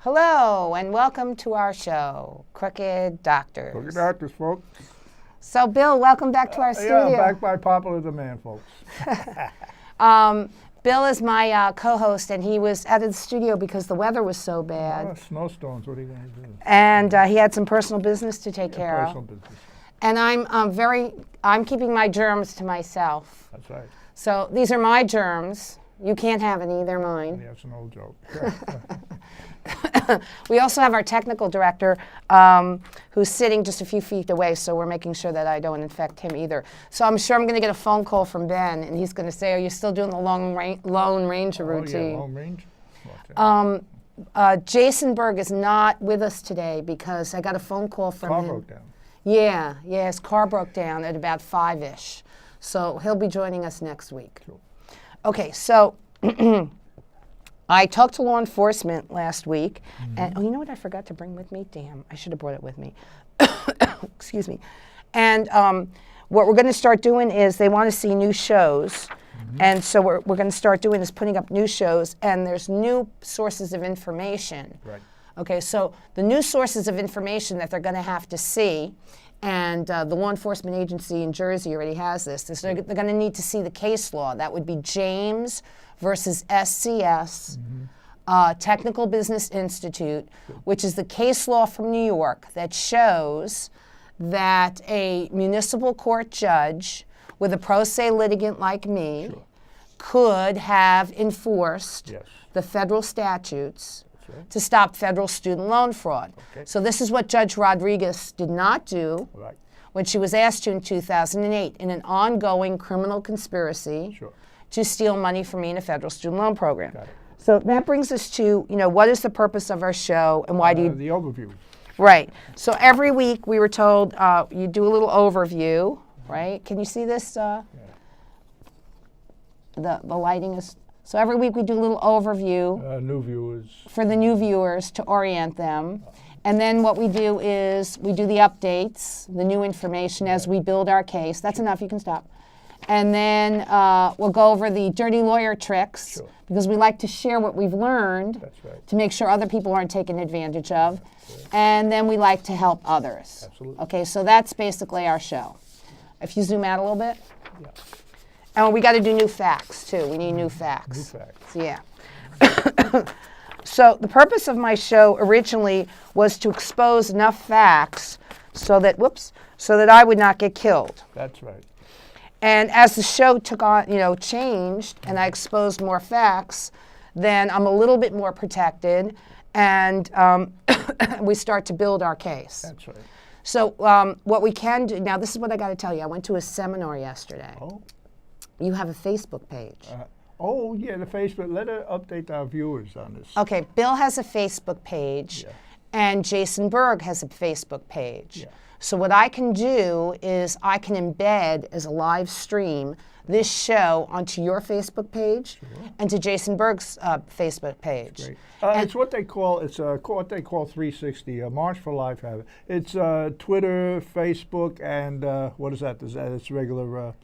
Hello, and welcome to our show, Crooked Doctors. Crooked Doctors, folks. So, Bill, welcome back to our studio. Yeah, back by popular demand, folks. Bill is my co-host, and he was out of the studio because the weather was so bad. Oh, snowstorms, what are you going to do? And he had some personal business to take care Personal of. business. And I'm keeping my germs to myself. That's right. So these are my germs. You can't have any, they're mine. Yeah, it's an old joke. We also have our technical director who's sitting just a few feet away, so we're making sure that I don't infect him either. So I'm sure I'm going to get a phone call from Ben, and he's going to say, are you still doing the Lone Ranger routine? Yeah, Lone Ranger. Jason Berg is not with us today because I got a phone call from him. Car broke down. Yeah, his car broke down at about 5-ish. So he'll be joining us next week. Cool. Okay, so I talked to law enforcement last week, and you know what I forgot to bring with me? Damn, I should have brought it with me. Excuse me. And what we're going to start doing is they want to see new shows, and so what we're going to start doing is putting up new shows, and there's new sources of information. Right. Okay, so the new sources of information that they're going to have to see, and the law enforcement agency in Jersey already has this, is they're going to need to see the case law. That would be James versus SCS, Technical Business Institute, which is the case law from New York that shows that a municipal court judge with a pro se litigant like me could have enforced the federal statutes to stop federal student loan fraud. Okay. So this is what Judge Rodriguez did not do when she was asked to in 2008 in an ongoing criminal conspiracy to steal money from me in a federal student loan program. Got it. So that brings us to, what is the purpose of our show and why do you... The overview. Right. So every week we were told you do a little overview, right? Can you see this? The lighting is... So every week we do a little overview New viewers. for the new viewers to orient them. And then what we do is we do the updates, the new information as we build our case. That's enough, you can stop. And then we'll go over the dirty lawyer tricks because we like to share what we've learned to make sure other people aren't taken advantage of. And then we like to help others. Absolutely. Okay, so that's basically our show. If you zoom out a little bit. And we got to do new facts, too. We need new facts. New facts. Yeah. So the purpose of my show originally was to expose enough facts so that I would not get killed. That's right. And as the show took on, changed, and I exposed more facts, then I'm a little bit more protected, and we start to build our case. That's right. So what we can do, now this is what I got to tell you. I went to a seminar yesterday. Oh. You have a Facebook page. The Facebook. Let her update our viewers on this. Okay, Bill has a Facebook page, and Jason Berg has a Facebook page. So what I can do is I can embed as a live stream this show onto your Facebook page and to Jason Berg's Facebook page. Great. It's what they call 360. March for Life have it. It's Twitter, Facebook, and what is that? It's regular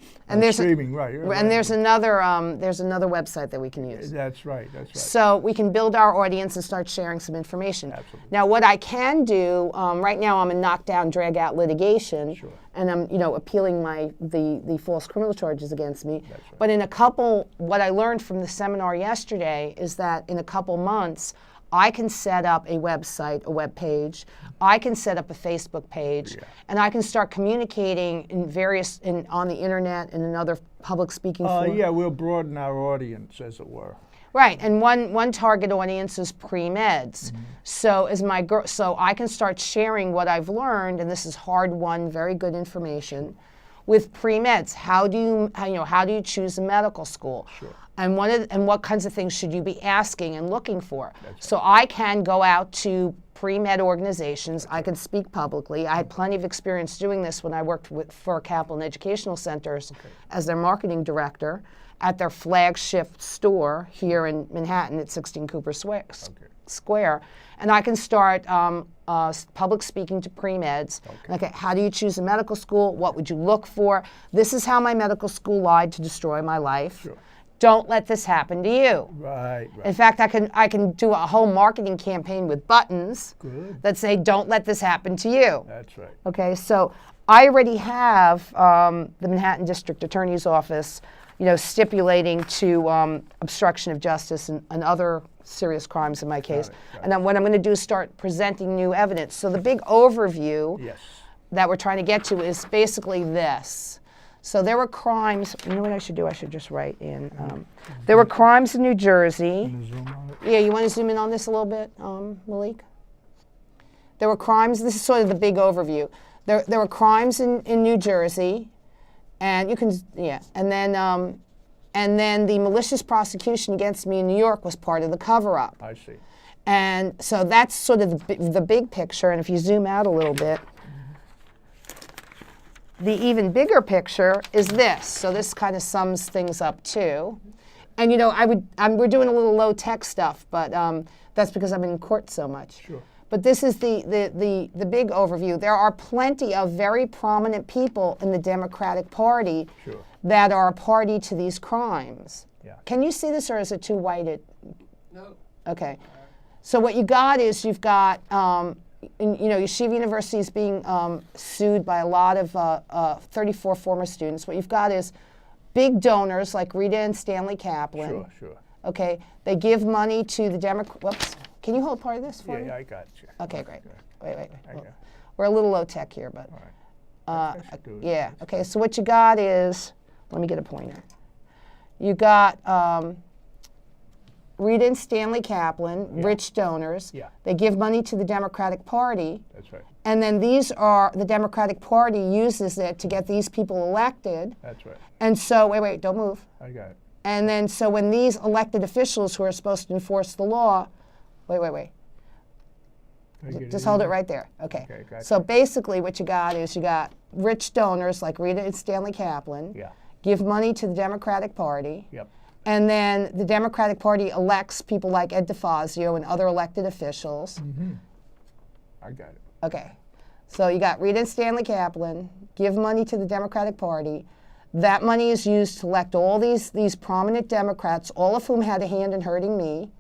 streaming, right? And there's another website that we can use. That's right. That's right. So we can build our audience and start sharing some information. Absolutely. Now, what I can do right now, I'm in knockdown, drag out litigation. And I'm, appealing the false criminal charges against me. But in what I learned from the seminar yesterday is that in a couple months, I can set up a website, a web page. I can set up a Facebook page, and I can start communicating on the internet and in other public speaking forums. We'll broaden our audience, as it were. Right, and one target audience is pre-meds. So so I can start sharing what I've learned, and this is hard-won, very good information, with pre-meds. How do you choose a medical school? And what kinds of things should you be asking and looking for? So I can go out to pre-med organizations. I can speak publicly. I had plenty of experience doing this when I worked for Kaplan Educational Centers as their marketing director at their flagship store here in Manhattan at 16 Cooper Square. And I can start public speaking to pre-meds. Okay, how do you choose a medical school? What would you look for? This is how my medical school lied to destroy my life. don't let this happen to you. Right. In fact, I can do a whole marketing campaign with buttons that say, don't let this happen to you. That's right. Okay, so I already have the Manhattan District Attorney's Office, stipulating to obstruction of justice and other serious crimes in my case. Got it. And then what I'm going to do is start presenting new evidence. So the big overview that we're trying to get to is basically this. So there were crimes. You know what I should do? I should just write in. There were crimes in New Jersey. Zoom on it? Yeah, you want to zoom in on this a little bit, Malik? There were crimes. This is sort of the big overview. There were crimes in New Jersey, and you can and then the malicious prosecution against me in New York was part of the cover-up. I see. And so that's sort of the big picture. And if you zoom out a little bit, the even bigger picture is this. So this kind of sums things up too. And we're doing a little low-tech stuff, but that's because I'm in court so much. Sure. But this is the big overview. There are plenty of very prominent people in the Democratic Party that are a party to these crimes. Yeah. Can you see this, or is it too whited? No. Okay. So what you got is you've got, Yeshiva University is being sued by a lot of 34 former students. What you've got is big donors like Rita and Stanley Kaplan. Sure. Okay. They give money to the Democrat. Whoops. Can you hold part of this for me? Yeah, I got you. Okay, great. Wait. I got We're a little low tech here, but I should do it. yeah. Okay, so what you got is, let me get a pointer. You got Rita and Stanley Kaplan, rich donors. Yeah. They give money to the Democratic Party. That's right. And then the Democratic Party uses it to get these people elected. That's right. And so, wait, don't move. I got it. And then, so when these elected officials who are supposed to enforce the law, wait. Just hold it right there. Okay. Gotcha. So basically what you got is you got rich donors like Rita and Stanley Kaplan give money to the Democratic Party. Yep. And then the Democratic Party elects people like Ed DeFazio and other elected officials. I got it. Okay. So you got Rita and Stanley Kaplan give money to the Democratic Party. That money is used to elect all these prominent Democrats, all of whom had a hand in hurting me,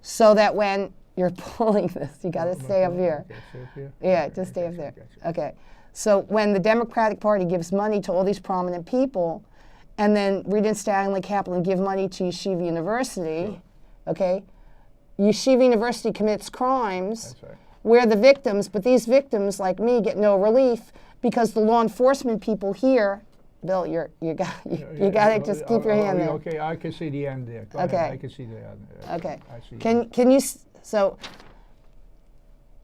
so that when you're pulling this, you got to stay up here. Okay, stay up here? Yeah, Okay, just stay up there. gotcha. Okay. So when the Democratic Party gives money to all these prominent people, and then Rita and Stanley Kaplan give money to Yeshiva University, okay, Yeshiva University commits crimes. That's right. We're the victims, but these victims, like me, get no relief because the law enforcement people here. Bill, you got to just keep your hand there. Okay, I can see the end there. Go Okay. ahead. I can see the end there. Okay. I see. Can you? So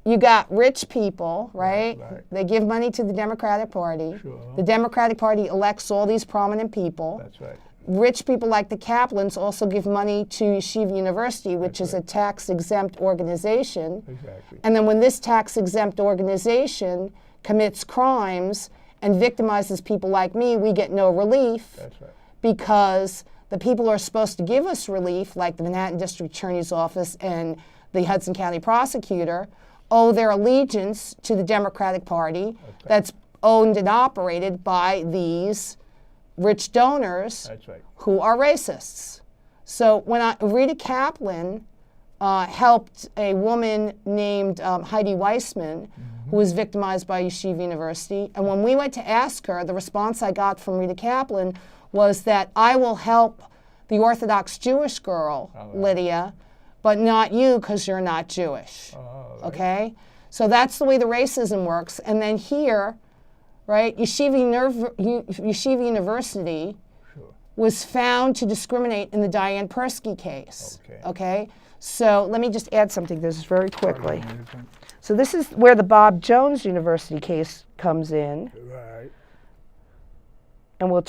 you got rich people, right? Right. They give money to the Democratic Party. Sure. The Democratic Party elects all these prominent people. That's right. Rich people like the Kaplans also give money to Yeshiva University, which is a tax-exempt organization. Exactly. And then when this tax-exempt organization commits crimes and victimizes people like me, we get no relief. That's right. Because the people who are supposed to give us relief, like the Manhattan District Attorney's Office and the Hudson County Prosecutor, owe their allegiance to the Democratic Party that's owned and operated by these rich donors That's right. who are racists. So when Rita Kaplan helped a woman named Heidi Weissman, who was victimized by Yeshiva University. And when we went to ask her, the response I got from Rita Kaplan was that I will help the Orthodox Jewish girl, Lydia, but not you because you're not Jewish. Right. Okay? So that's the way the racism works. And then here, right, Yeshiva University was found to discriminate in the Diane Persky case. Okay? So let me just add something to this very quickly. So this is where the Bob Jones University case comes in. Right. And we'll,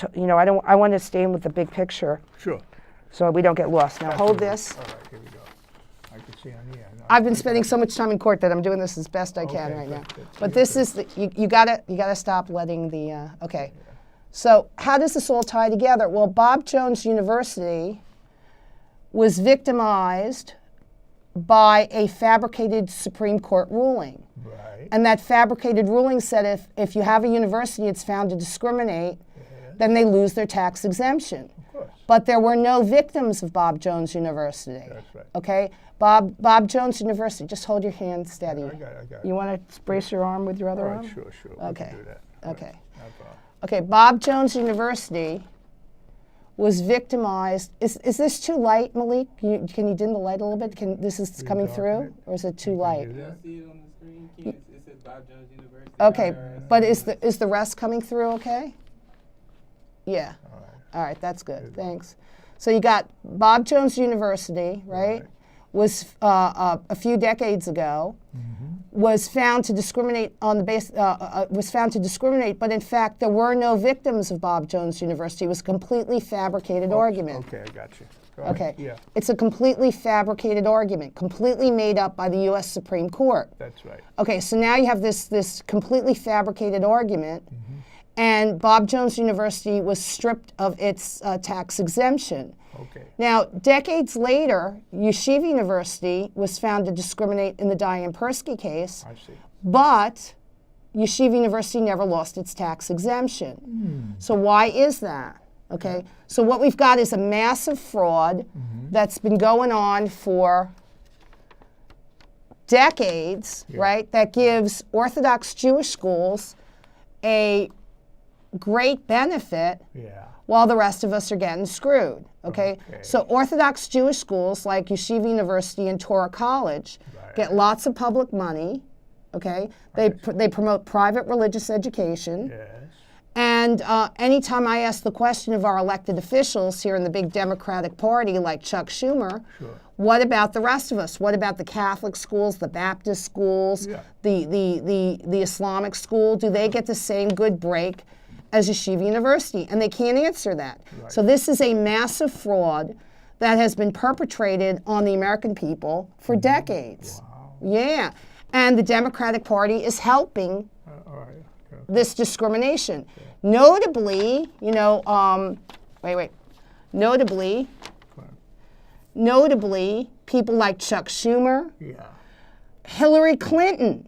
I want to stay in with the big picture. Sure. So we don't get lost. Now hold this. All right, here we go. I can see on the end. I've been spending so much time in court that I'm doing this as best I can right now. Good. But this is you gotta stop letting the okay. So how does this all tie together? Well, Bob Jones University was victimized by a fabricated Supreme Court ruling. Right. And that fabricated ruling said if you have a university that's found to discriminate, then they lose their tax exemption. course. But there were no victims of Bob Jones University. That's right. Okay? Bob Jones University, just hold your hand steady. I got it. You want to brace your arm with your other arm? Sure. Okay. We can do that. Okay. Right. No problem. Okay, Bob Jones University was victimized. Is this too light, Malik? Can you dim the light a little bit? This is coming darken through, it? or is it too You can light? do I that. see it on the screen. It says Bob Jones University. Okay, IRS. but is the rest coming through okay? Yeah. All right. All right, that's good. Thanks. So you got Bob Jones University, right? Was a few decades ago was found to discriminate on the base was found to discriminate, but in fact there were no victims of Bob Jones University. It was a completely fabricated argument. Okay, I got you. Go ahead. Okay. Yeah, It's a completely fabricated argument, completely made up by the U.S. Supreme Court. that's right. Okay, so now you have this completely fabricated argument, and Bob Jones University was stripped of its tax exemption. Okay. Now, decades later, Yeshiva University was found to discriminate in the Diane Persky case, I see. but Yeshiva University never lost its tax exemption. So why is that? Okay, so what we've got is a massive fraud that's been going on for decades, right? That gives Orthodox Jewish schools a great benefit Yeah. while the rest of us are getting screwed. Okay? Okay. So Orthodox Jewish schools like Yeshiva University and Torah College get lots of public money. Okay? They promote private religious education. Yes. And anytime I ask the question of our elected officials here in the big Democratic Party, like Chuck Schumer, what about the rest of us? What about the Catholic schools, the Baptist schools, the Islamic school? Do they get the same good break as Yeshiva University? And they can't answer that. So this is a massive fraud that has been perpetrated on the American people for decades. Yeah. And the Democratic Party is helping All right. Okay. this discrimination. Notably, notably, people like Chuck Schumer, Yeah. Hillary Clinton.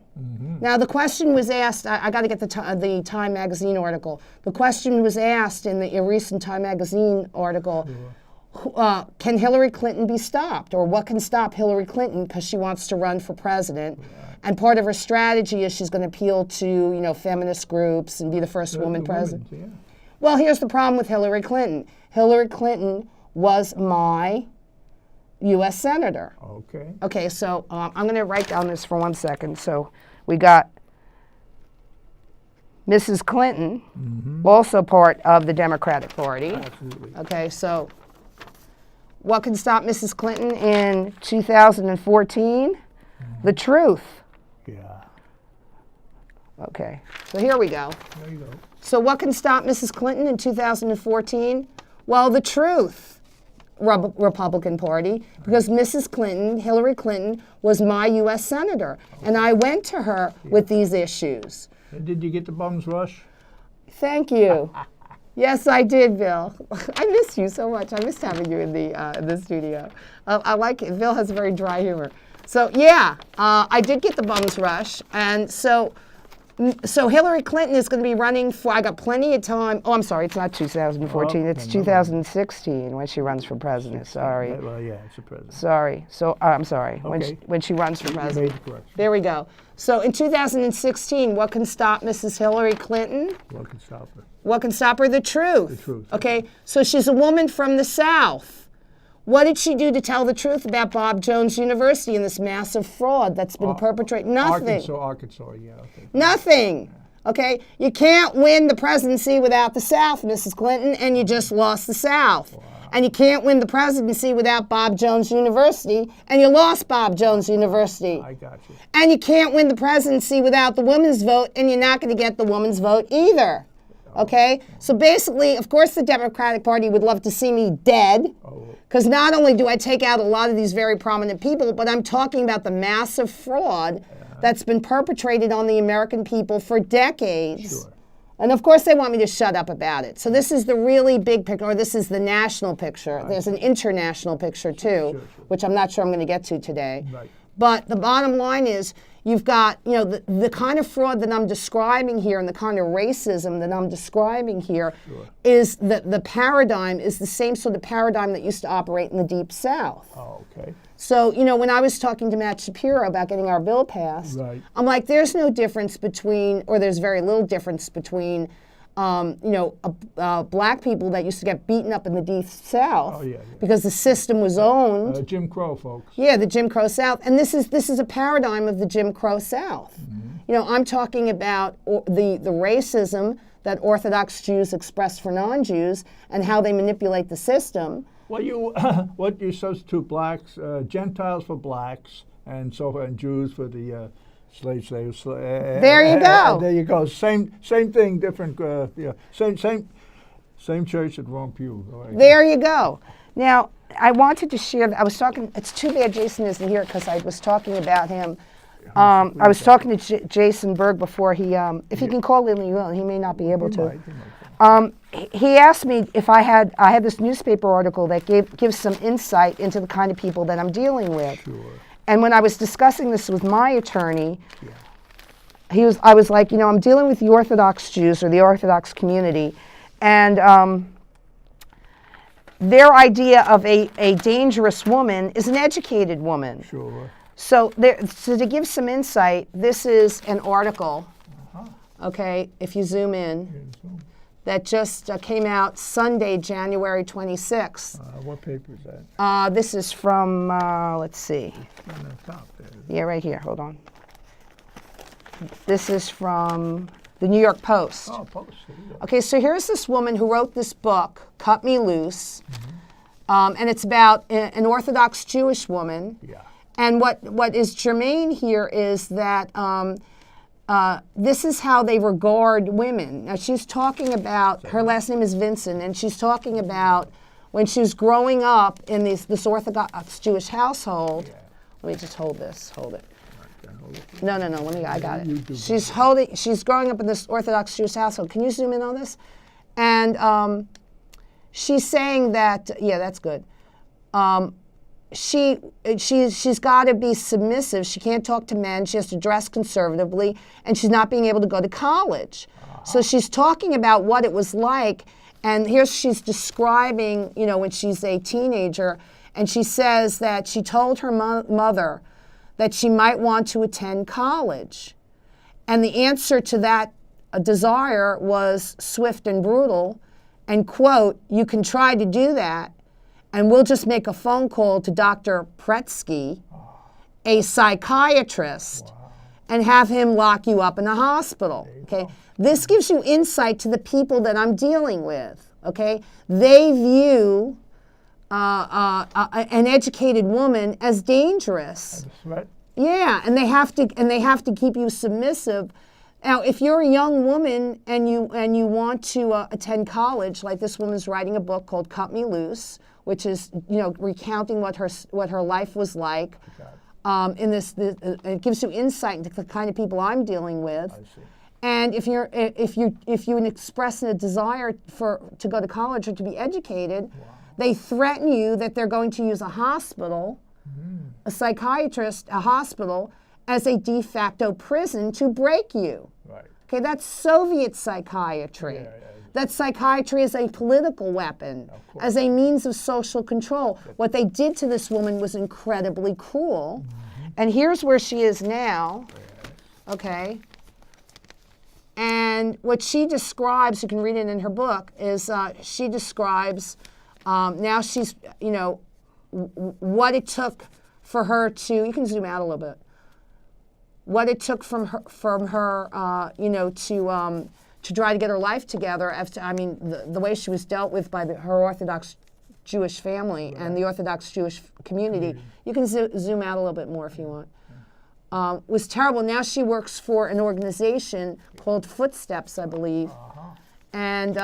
Now, the question was asked, I got to get the Time Magazine article. The question was asked in the recent Time Magazine article, can Hillary Clinton be stopped? Or what can stop Hillary Clinton because she wants to run for president? And part of her strategy is she's going to appeal to, feminist groups and be the first woman president. Yeah. Well, here's the problem with Hillary Clinton. Hillary Clinton was my U.S. Senator. Okay. Okay, so I'm going to write down this for 1 second. So we got Mrs. Clinton, also part of the Democratic Party. Absolutely. Okay, so what can stop Mrs. Clinton in 2014? The truth. Yeah. Okay, so here we go. There you go. So what can stop Mrs. Clinton in 2014? Well, the truth, Republican Party, because Mrs. Clinton, Hillary Clinton, was my U.S. Senator, and I went to her with these issues. And did you get the bum's rush? Thank you. Yes, I did, Bill. I miss you so much. I missed having you in the studio. I like it. Bill has a very dry humor. So yeah, I did get the bum's rush, and so Hillary Clinton is going to be running for. I got plenty of time. Oh, I'm sorry, it's not 2014. It's 2016 when she runs for president. Sorry. Well, yeah, it's a president. Sorry. So I'm sorry. Okay. When she runs for You president. made the correction. There we go. So in 2016, what can stop Mrs. Hillary Clinton? What can stop her? What can stop her? The truth. The truth. Okay, so she's a woman from the South. What did she do to tell the truth about Bob Jones University and this massive fraud that's been perpetrated? Nothing. Arkansas, yeah. Okay. Nothing. Okay, you can't win the presidency without the South, Mrs. Clinton, and you just lost the South. And you can't win the presidency without Bob Jones University, and you lost Bob Jones University. I got you. And you can't win the presidency without the women's vote, and you're not going to get the women's vote either. Okay? So basically, of course, the Democratic Party would love to see me dead, because not only do I take out a lot of these very prominent people, but I'm talking about the massive fraud that's been perpetrated on the American people for decades. Sure. And of course, they want me to shut up about it. So this is the really big picture, or this is the national picture. There's an international picture too, which I'm not sure I'm going to get to today. Right. But the bottom line is, You've got, the kind of fraud that I'm describing here and the kind of racism that I'm describing here is that the paradigm is the same sort of paradigm that used to operate in the Deep South. Oh, okay. So, when I was talking to Matt Shapiro about getting our bill passed, Right. I'm like, there's no difference between, or there's very little difference between, black people that used to get beaten up in the Deep South because the system was owned. Jim Crow folks. Yeah, the Jim Crow South, and this is a paradigm of the Jim Crow South. I'm talking about the racism that Orthodox Jews express for non-Jews and how they manipulate the system. Well, you substitute blacks, Gentiles for blacks, and so and Jews for the slaves. There you go. There you go. Same thing, different. Same church at wrong pew. There you go. Now, I wanted to share. I was talking. It's too bad Jason isn't here because I was talking about him. I was talking to Jason Berg before he. If he can call in, he will. He may not be able to. He asked me if I had this newspaper article that gives some insight into the kind of people that I'm dealing with. Sure. And when I was discussing this with my attorney, I was like, I'm dealing with the Orthodox Jews or the Orthodox community, and their idea of a dangerous woman is an educated woman. Sure. So to give some insight, this is an article, okay, if you zoom in, that just came out Sunday, January 26th. What paper is that? This is from, let's see. On the top there. Yeah, right here. Hold on. This is from the New York Post. Oh, Post. There you go. Okay, so here's this woman who wrote this book, Cut Me Loose, and it's about an Orthodox Jewish woman. Yeah. And what is germane here is that this is how they regard women. Now, she's talking about, her last name is Vincent, and she's talking about when she was growing up in this Orthodox Jewish household. Yeah. Let me just hold this. Hold it. Hold it. No. I got it. She's growing up in this Orthodox Jewish household. Can you zoom in on this? And she's saying that, yeah, that's good. She's got to be submissive. She can't talk to men. She has to dress conservatively, and she's not being able to go to college. So she's talking about what it was like, and here she's describing, when she's a teenager, and she says that she told her mother that she might want to attend college, and the answer to that desire was swift and brutal, and quote, "You can try to do that, and we'll just make a phone call to Dr. Pretsky, a psychiatrist, and have him lock you up in a hospital." Okay, this gives you insight to the people that I'm dealing with. Okay, they view an educated woman as dangerous. Right. Yeah, and they have to keep you submissive. Now, if you're a young woman and you want to attend college, like this woman's writing a book called "Cut Me Loose," which is recounting what her life was like. In this, it gives you insight into the kind of people I'm dealing with. I see. And if you express a desire to go to college or to be educated, they threaten you that they're going to use a hospital, a psychiatrist, a hospital, as a de facto prison to break you. Right. Okay, that's Soviet psychiatry. Yeah. That psychiatry is a political weapon, as a means of social control. What they did to this woman was incredibly cruel. And here's where she is now, okay? And what she describes, you can read it in her book, is she describes now she's, what it took for her to, you can zoom out a little bit, what it took from her to try to get her life together. After, the way she was dealt with by her Orthodox Jewish family and the Orthodox Jewish community. You can zoom out a little bit more if you want. Was terrible. Now she works for an organization called Footsteps, I believe, and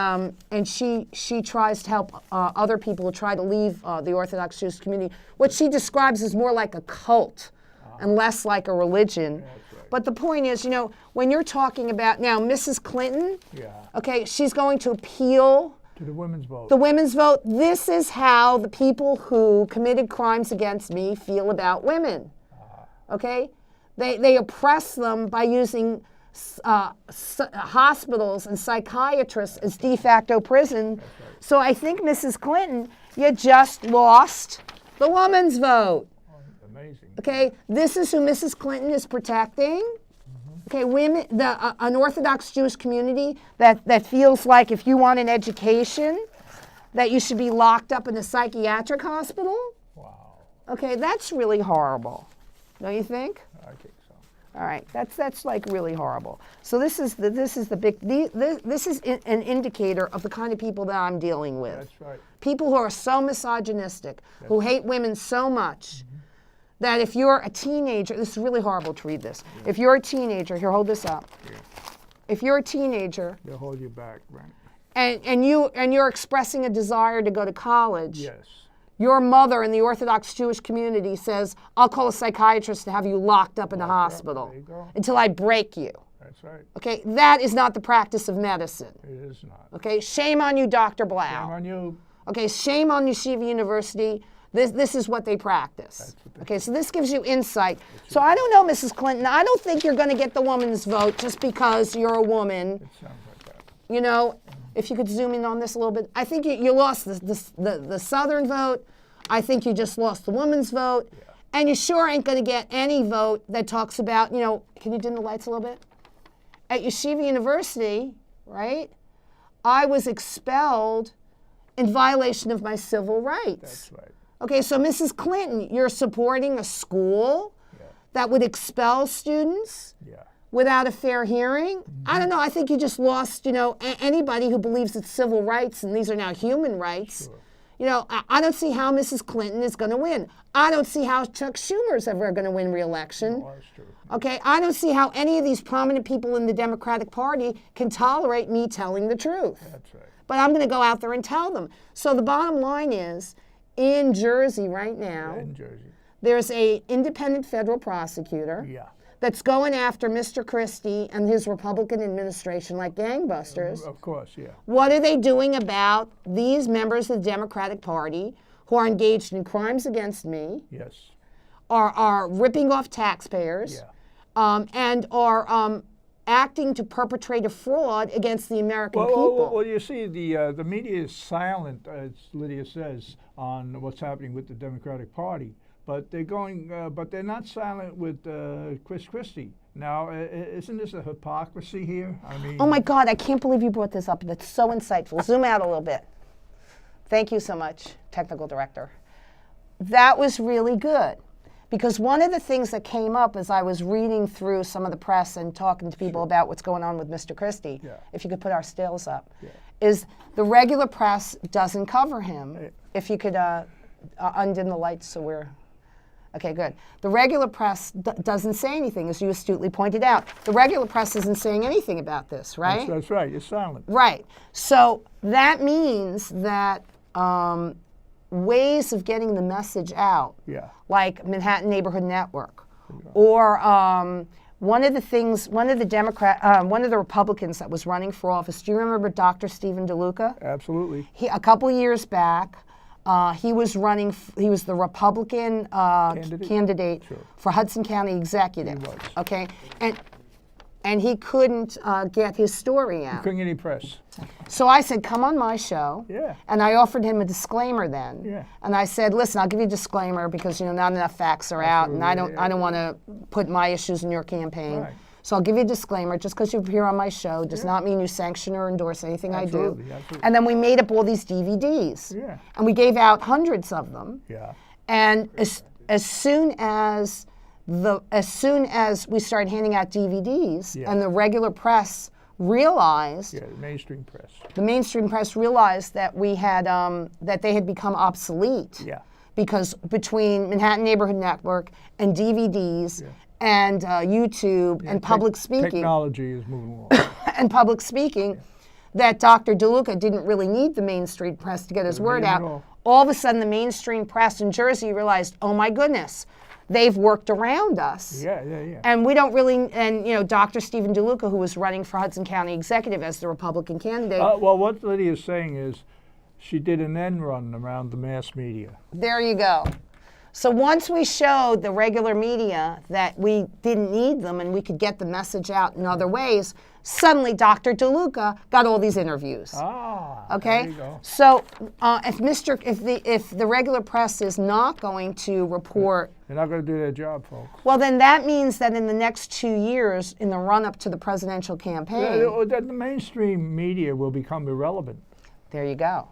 she tries to help other people who try to leave the Orthodox Jewish community. What she describes is more like a cult and less like a religion. But the point is, when you're talking about now Mrs. Clinton, okay, she's going to appeal to the women's vote. The women's vote. This is how the people who committed crimes against me feel about women. Okay? They oppress them by using hospitals and psychiatrists as de facto prison. So I think, Mrs. Clinton, you just lost the woman's vote. Amazing. Okay, this is who Mrs. Clinton is protecting. Okay, women, an Orthodox Jewish community that feels like if you want an education, that you should be locked up in a psychiatric hospital. Wow. Okay, that's really horrible, don't you think? I think so. All right, that's like really horrible. So this is an indicator of the kind of people that I'm dealing with. That's right. People who are so misogynistic, who hate women so much, that if you're a teenager, this is really horrible to read this. If you're a teenager, here, hold this up. Yeah. If you're a teenager, They'll hold you back, right? and you're expressing a desire to go to college, Yes. your mother in the Orthodox Jewish community says, I'll call a psychiatrist to have you locked up in a hospital There you go. until I break you. That's right. Okay, that is not the practice of medicine. It is not. Okay, shame on you, Dr. Blau. Shame on you. Okay, shame on Yeshiva University. This is what they practice. Okay, so this gives you insight. So I don't know, Mrs. Clinton, I don't think you're going to get the woman's vote just because you're a woman. It sounds like that. You know, if you could zoom in on this a little bit. I think you lost the Southern vote. I think you just lost the woman's vote. Yeah. And you sure ain't going to get any vote that talks about, you know, can you dim the lights a little bit? At Yeshiva University, right, I was expelled in violation of my civil rights. That's right. Okay, so Mrs. Clinton, you're supporting a school that would expel students Yeah. without a fair hearing? I don't know, I think you just lost, you know, anybody who believes it's civil rights and these are now human rights. Sure. You know, I don't see how Mrs. Clinton is going to win. I don't see how Chuck Schumer's ever going to win re-election. Oh, that's true. Okay, I don't see how any of these prominent people in the Democratic Party can tolerate me telling the truth. That's right. But I'm going to go out there and tell them. So the bottom line is, in Jersey right now, In Jersey. there's a independent federal prosecutor Yeah. that's going after Mr. Christie and his Republican administration like gangbusters. Of course, yeah. What are they doing about these members of the Democratic Party who are engaged in crimes against me, Yes. are ripping off taxpayers, and are acting to perpetrate a fraud against the American people? Well, you see, the media is silent, as Lydia says, on what's happening with the Democratic Party. But they're not silent with Chris Christie. Now, isn't this a hypocrisy here? I mean, Oh my God, I can't believe you brought this up. That's so insightful. Zoom out a little bit. Thank you so much, technical director. That was really good. Because one of the things that came up as I was reading through some of the press and talking to people about what's going on with Mr. Christie, if you could put our stills up, is the regular press doesn't cover him. If you could undim the lights so we're... Okay, good. The regular press doesn't say anything, as you astutely pointed out. The regular press isn't saying anything about this, right? That's right. It's silent. Right. So that means that ways of getting the message out, like Manhattan Neighborhood Network, or one of the Republicans that was running for office, do you remember Dr. Stephen DeLuca? Absolutely. A couple years back, he was the Republican candidate for Hudson County Executive. He was. Okay, and he couldn't get his story out. Couldn't get any press. So I said, come on my show. Yeah. And I offered him a disclaimer then. Yeah. And I said, listen, I'll give you a disclaimer because not enough facts are out, and I don't want to put my issues in your campaign. Right. So I'll give you a disclaimer. Just because you appear on my show does not mean you sanction or endorse anything I do. Absolutely. And then we made up all these DVDs. Yeah. And we gave out hundreds of them. Yeah. And as soon as we started handing out DVDs and the regular press realized, the mainstream press. The mainstream press realized that we had that they had become obsolete. Yeah. Because between Manhattan Neighborhood Network and DVDs and YouTube and public speaking, Technology is moving along. and public speaking, that Dr. DeLuca didn't really need the mainstream press to get his word out. All of a sudden, the mainstream press in Jersey realized, oh my goodness, they've worked around us. Yeah. And we don't really, and Dr. Stephen DeLuca, who was running for Hudson County Executive as the Republican candidate. Well, what Lydia is saying is she did an end run around the mass media. There you go. So once we showed the regular media that we didn't need them and we could get the message out in other ways, suddenly Dr. DeLuca got all these interviews. Okay, there you go. so if the regular press is not going to report, They're not going to do their job, folks. well, then that means that in the next 2 years, in the run-up to the presidential campaign, The mainstream media will become irrelevant. there you go.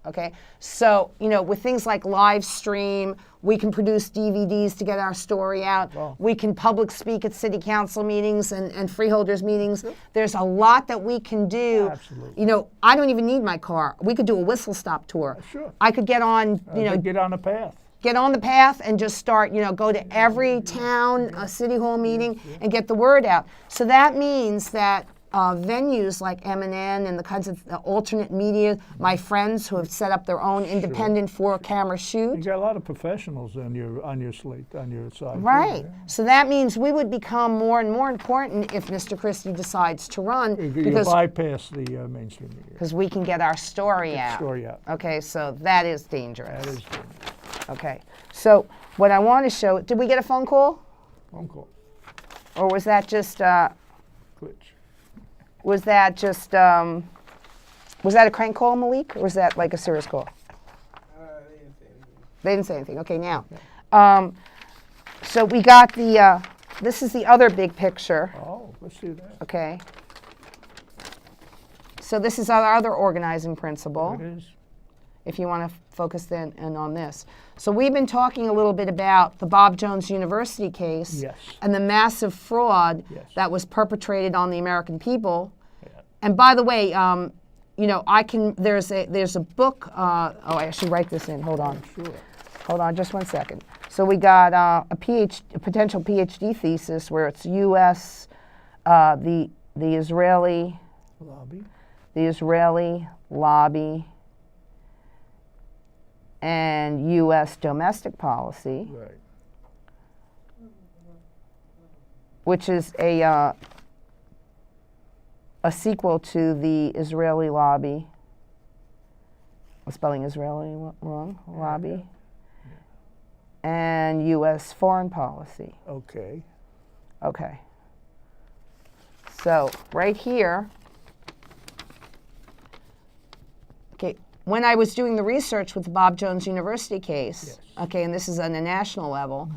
Okay, so with things like live stream, we can produce DVDs to get our story out. Wow. We can public speak at city council meetings and freeholders meetings. There's a lot that we can do. Absolutely. I don't even need my car. We could do a whistle stop tour. Sure. I could get on, Get on the path. get on the path and just start, go to every town, a city hall meeting, and get the word out. So that means that venues like MNN and the kinds of alternate media, my friends who have set up their own independent 4-camera shoot. You got a lot of professionals on your slate, on your side. too, Right. yeah. So that means we would become more and more important if Mr. Christie decides to run You bypass the mainstream media. because we can get our story out. Story out. Okay, so that is dangerous. That is good. Okay. So what I want to show, did we get a phone call? Phone call. Or was that just Glitch. was that a crank call, Malik, or was that like a serious call? They didn't say anything. They didn't say anything. Okay, now. So we got the, this is the other big picture, Oh, let's see that. okay? So this is our other organizing principle, It is. if you want to focus then in on this. So we've been talking a little bit about the Bob Jones University case Yes. and the massive fraud Yes. that was perpetrated on the American people. Yeah. And by the way, there's a book, I should write this in, hold on. Sure. Hold on just one second. So we got a potential PhD thesis where it's U.S., the Israeli lobby and U.S. domestic policy, Right. which is a sequel to the Israeli lobby. I'm spelling Israeli wrong, lobby. And U.S. foreign policy. Okay. Okay. So right here, okay, when I was doing the research with the Bob Jones University case, okay, and this is on a national level,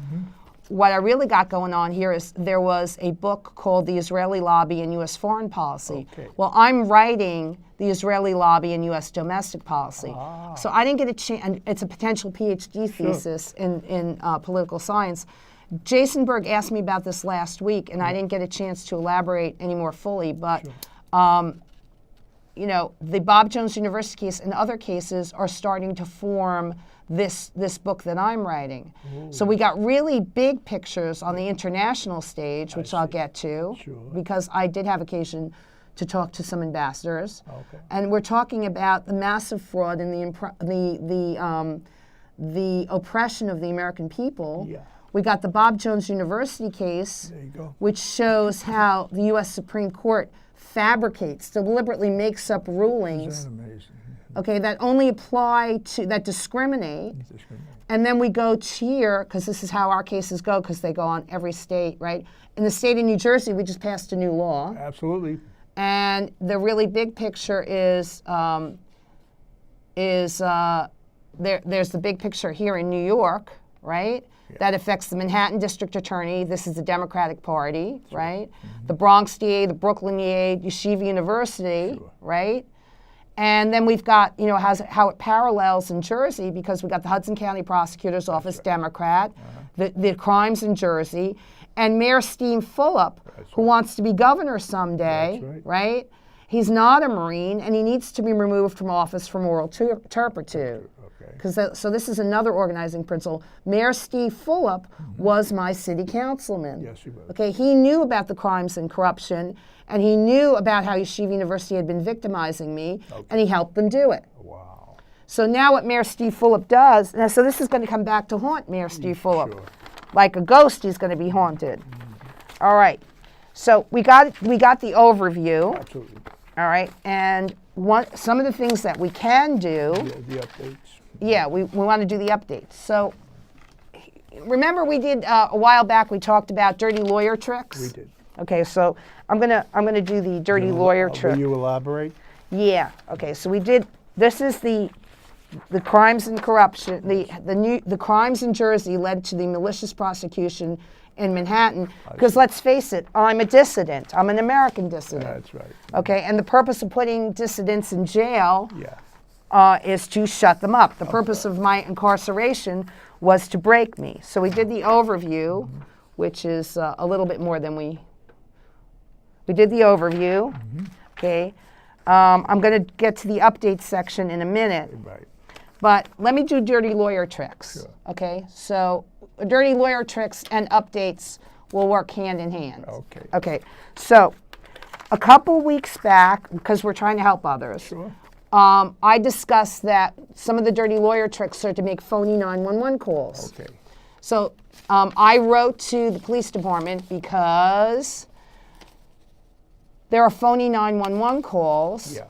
what I really got going on here is there was a book called The Israeli Lobby and U.S. Foreign Policy. Okay. Well, I'm writing the Israeli lobby and U.S. domestic policy. So I didn't get a chance, and it's a potential PhD thesis in political science. Jason Berg asked me about this last week, and I didn't get a chance to elaborate any more fully, but the Bob Jones University case and other cases are starting to form this book that I'm writing. So we got really big pictures on the international stage, which I'll get to, because I did have occasion to talk to some ambassadors. Okay. And we're talking about the massive fraud and the oppression of the American people. Yeah. We got the Bob Jones University case, There you go. which shows how the U.S. Supreme Court fabricates, deliberately makes up rulings, Isn't that amazing? okay, that only apply to, that discriminate. And then we go to here, because this is how our cases go, because they go on every state, right? In the state of New Jersey, we just passed a new law. Absolutely. And the really big picture is there's the big picture here in New York, right? Yeah. That affects the Manhattan District Attorney. This is the Democratic Party, right? The Bronx DA, the Brooklyn DA, Yeshiva University, right? And then we've got, how it parallels in Jersey, because we've got the Hudson County Prosecutor's Office, Democrat, the crimes in Jersey, and Mayor Steve Fulop, who wants to be governor someday, right? He's not a Marine, and he needs to be removed from office for moral turpitude. So this is another organizing principle. Mayor Steve Fulop was my city councilman. Yes, he was. Okay, he knew about the crimes and corruption, and he knew about how Yeshiva University had been victimizing me, and he helped them do it. Wow. So now what Mayor Steve Fulop does, now, so this is going to come back to haunt Mayor Steve Fulop. Sure. Like a ghost, he's going to be haunted. All right, so we got the overview. Absolutely. All right, and some of the things that we can do. The updates. Yeah, we want to do the updates. So remember we did a while back. We talked about dirty lawyer tricks. We did. Okay, so I'm gonna do the dirty lawyer trick. Will you elaborate? Yeah. Okay. So we did. This is the crimes and corruption. The crimes in Jersey led to the malicious prosecution in Manhattan. Because let's face it, I'm a dissident. I'm an American dissident. That's right. Okay. And the purpose of putting dissidents in jail Yeah. is to shut them up. The purpose of my incarceration was to break me. So we did the overview, which is a little bit more than we did the overview. Okay. I'm going to get to the update section in a minute. Right. But let me do dirty lawyer tricks. Sure. Okay. So dirty lawyer tricks and updates will work hand in hand. Okay. Okay. So a couple weeks back, because we're trying to help others, Sure. I discussed that some of the dirty lawyer tricks are to make phony 911 calls. Okay. So I wrote to the police department because there are phony 911 calls Yeah.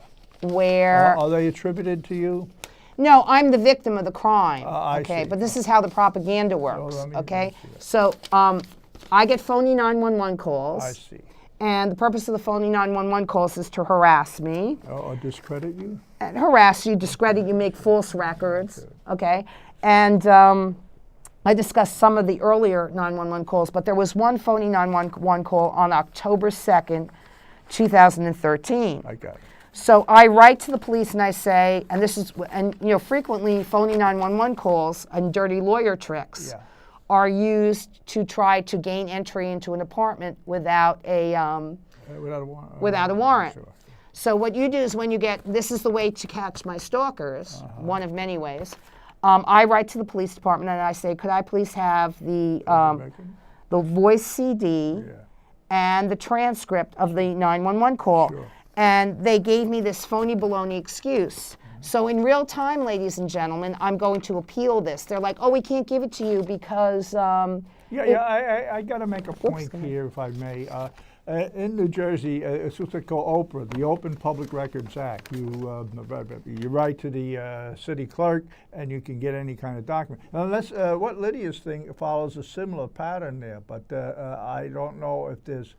where, Are they attributed to you? no, I'm the victim of the crime. I Okay, see. but this is how the propaganda works. let me Okay, see that. so I get phony 911 calls. I see. And the purpose of the phony 911 calls is to harass me. Or discredit you? And harass you, discredit you, make false records, okay? And I discussed some of the earlier 911 calls, but there was one phony 911 call on October 2nd, 2013. I got it. So I write to the police and I say, and this is, and you know, frequently phony 911 calls and dirty lawyer tricks Yeah. are used to try to gain entry into an apartment without a Without a warrant. without a warrant. Sure. So what you do is when you get, this is the way to catch my stalkers, one of many ways. I write to the police department and I say, could I please have the voice CD Yeah. and the transcript of the 911 call? Sure. And they gave me this phony baloney excuse. So in real time, ladies and gentlemen, I'm going to appeal this. They're like, oh, we can't give it to you because I got to make a point here, if I may. In New Jersey, it's what's called OPRA, the Open Public Records Act. You write to the city clerk, and you can get any kind of document. Unless what Lydia's thing follows a similar pattern there, but I don't know if there's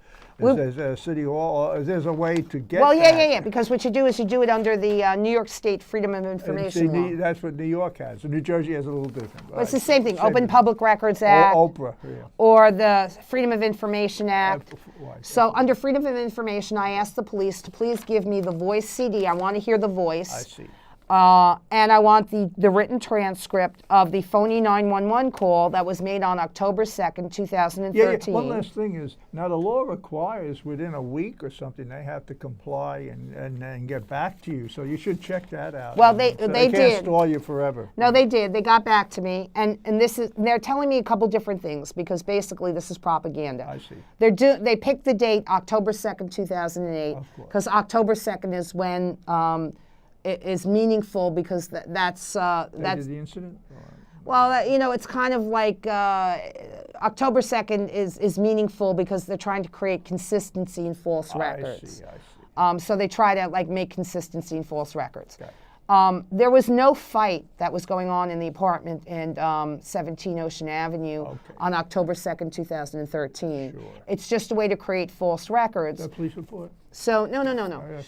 a city hall or if there's a way to get. well, that. yeah. Because what you do is you do it under the New York State Freedom of And Information see, law. that's what New York has. New Jersey has a little different. Well, it's the same thing. Open Public Records Act. OPRA. Yeah. Or the Freedom of Information Act. Why? So under Freedom of Information, I asked the police to please give me the voice CD. I want to hear the voice. I see. And I want the written transcript of the phony 911 call that was made on October 2nd, 2013. One last thing is, now the law requires within a week or something they have to comply and get back to you. So you should check that out. Well, So they can't did. stall you forever. No, they did. They got back to me, and they're telling me a couple different things because basically this is propaganda. I see. They picked the date October 2nd, 2008, Of course. because October 2nd is when it is meaningful because that's Date of the incident? well, you know, it's kind of like October 2nd is meaningful because they're trying to create consistency in false records. I see. So they try to like make consistency in false records. Got it. There was no fight that was going on in the apartment in 17 Ocean Avenue on October 2nd, 2013. Sure. It's just a way to create false records. The police report? So, no.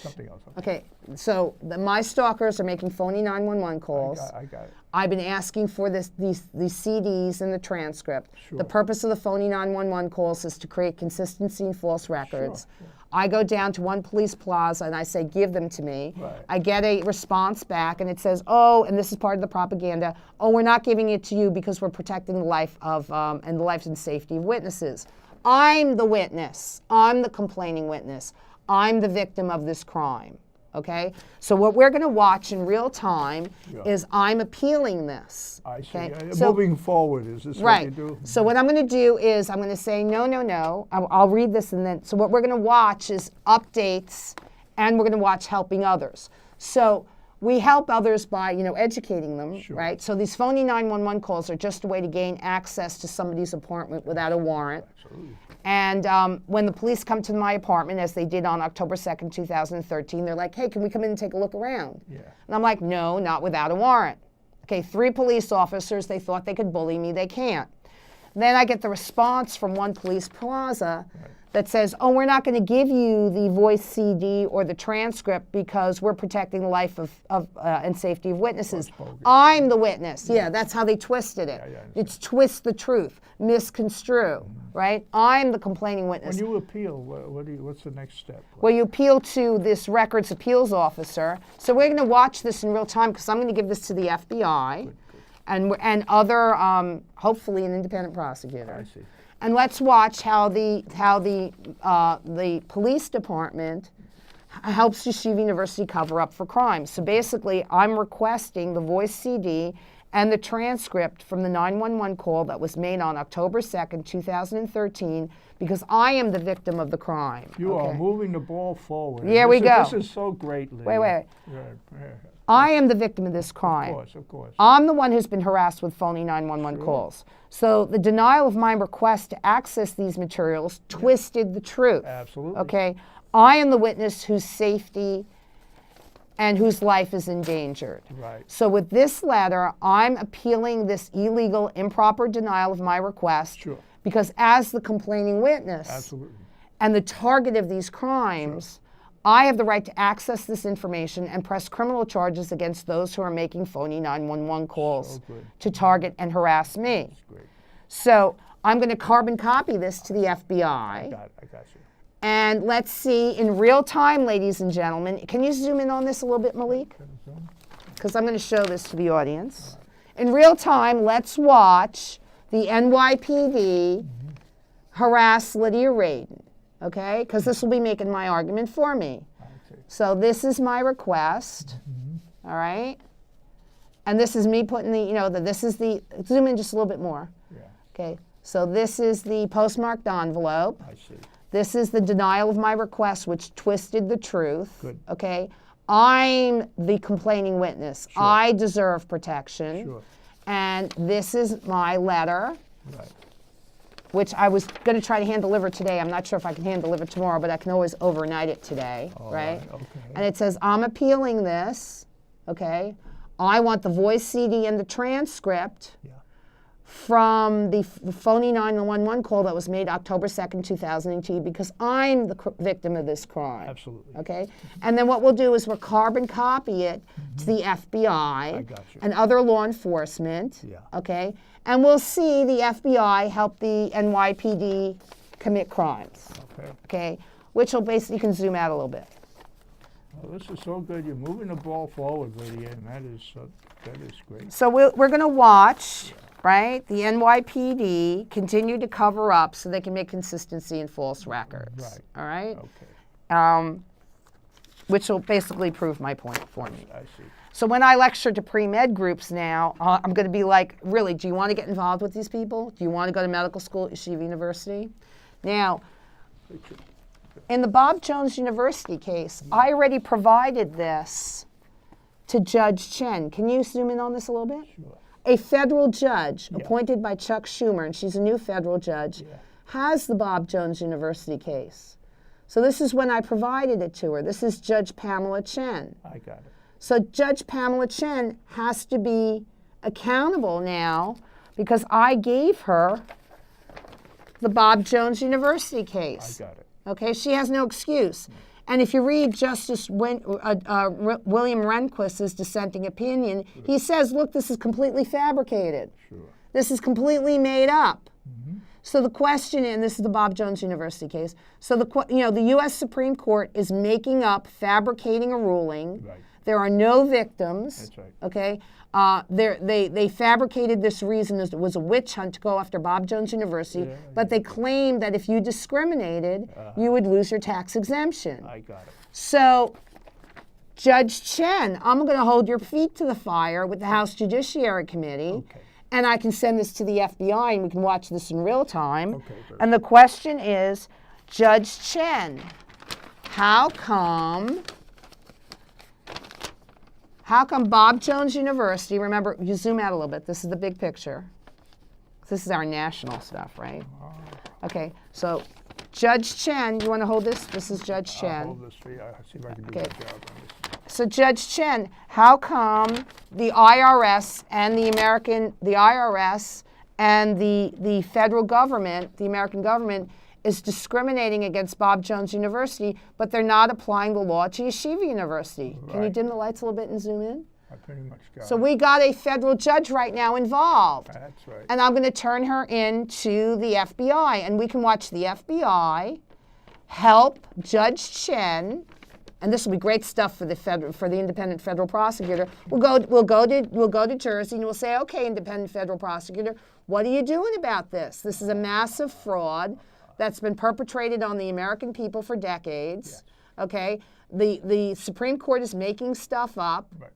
Something else. Okay, so my stalkers are making phony 911 calls. I got it. I've been asking for these CDs and the transcript. Sure. The purpose of the phony 911 calls is to create consistency in false records. Sure. I go down to one police plaza and I say, give them to me. Right. I get a response back and it says, oh, and this is part of the propaganda, oh, we're not giving it to you because we're protecting the life of, and the life and safety of witnesses. I'm the witness. I'm the complaining witness. I'm the victim of this crime. Okay? So what we're going to watch in real time is I'm appealing this. I see. Okay? So, moving forward, is this right. what you do? So what I'm going to do is I'm going to say, no. I'll read this and then, so what we're going to watch is updates and we're going to watch helping others. So we help others by, educating them, right? So these phony 911 calls are just a way to gain access to somebody's apartment without a warrant. Absolutely. And when the police come to my apartment, as they did on October 2nd, 2013, they're like, hey, can we come in and take a look around? Yeah. And I'm like, no, not without a warrant. Okay, 3 police officers, they thought they could bully me, they can't. Then I get the response from One Police Plaza that says, oh, we're not going to give you the voice CD or the transcript because we're protecting the life and safety of witnesses. I'm the witness. Yeah, that's how they twisted it. It's twist the truth, misconstrue, right? I'm the complaining witness. When you appeal, what's the next step? Well, you appeal to this records appeals officer. So we're going to watch this in real time because I'm going to give this to the FBI and other, hopefully an independent prosecutor. I see. And let's watch how the police department helps Yeshiva University cover up for crimes. So basically, I'm requesting the voice CD and the transcript from the 911 call that was made on October 2nd, 2013, because I am the victim of the crime. You are moving the ball forward. Here we go. This is so great, Lydia. Wait. I am the victim of this crime. Of course. I'm the one who's been harassed with phony 911 calls. So the denial of my request to access these materials twisted the truth. Absolutely. Okay? I am the witness whose safety and whose life is endangered. Right. So with this letter, I'm appealing this illegal, improper denial of my request because as the complaining witness and the target of these crimes, I have the right to access this information and press criminal charges against those who are making phony 911 calls to target and harass me. So I'm going to carbon copy this to the FBI. I got you. And let's see in real time, ladies and gentlemen. Can you zoom in on this a little bit, Malik? Because I'm going to show this to the audience. In real time, let's watch the NYPD harass Lydia Radin. Okay, because this will be making my argument for me. So this is my request, all right? And this is me putting the, this is the, zoom in just a little bit more. Okay, so this is the postmarked envelope. I see. This is the denial of my request, which twisted the truth. Okay, I'm the complaining witness. I deserve protection. And this is my letter. Which I was going to try to hand deliver today. I'm not sure if I can hand deliver tomorrow, but I can always overnight it today, right? And it says, I'm appealing this, okay? I want the voice CD and the transcript from the phony 911 call that was made October 2nd, 2002, because I'm the victim of this crime. Absolutely. Okay? And then what we'll do is we'll carbon copy it to the FBI and other law enforcement, okay? And we'll see the FBI help the NYPD commit crimes, okay? Which will basically, you can zoom out a little bit. Well, this is so good. You're moving the ball forward, Lydia, and that is great. So we're going to watch, right, the NYPD continue to cover up so they can make consistency in false records, all right? Which will basically prove my point for me. I see. So when I lecture to pre-med groups now, I'm going to be like, really, do you want to get involved with these people? Do you want to go to medical school at Yeshiva University? Now, in the Bob Jones University case, I already provided this to Judge Chen. Can you zoom in on this a little bit? A federal judge appointed by Chuck Schumer, and she's a new federal judge, has the Bob Jones University case. So this is when I provided it to her. This is Judge Pamela Chen. I got it. So Judge Pamela Chen has to be accountable now because I gave her the Bob Jones University case. I got it. Okay, she has no excuse. And if you read Justice William Rehnquist's dissenting opinion, he says, look, this is completely fabricated. This is completely made up. So the question, and this is the Bob Jones University case, so the U.S. Supreme Court is making up, fabricating a ruling. There are no victims. Okay? They fabricated this reason as it was a witch hunt to go after Bob Jones University, but they claimed that if you discriminated, you would lose your tax exemption. I got it. So, Judge Chen, I'm going to hold your feet to the fire with the House Judiciary Committee, and I can send this to the FBI, and we can watch this in real time. And the question is, Judge Chen, how come Bob Jones University, remember, you zoom out a little bit, this is the big picture. This is our national stuff, right? Okay, so Judge Chen, you want to hold this? This is Judge Chen. I'll hold this for you. I'll see if I can do a good job on this. So Judge Chen, how come the IRS and the federal government, the American government, is discriminating against Bob Jones University, but they're not applying the law to Yeshiva University. Can you Right. dim the lights a little bit and zoom in? I pretty much got So it. we got a federal judge right now involved. That's right. And I'm going to turn her into the FBI, and we can watch the FBI help Judge Chen, and this will be great stuff for the independent federal prosecutor. We'll go to Jersey and we'll say, okay, independent federal prosecutor, what are you doing about this? This is a massive fraud that's been perpetrated on the American people for decades. Yes. Okay, the Supreme Court is making stuff up. Right.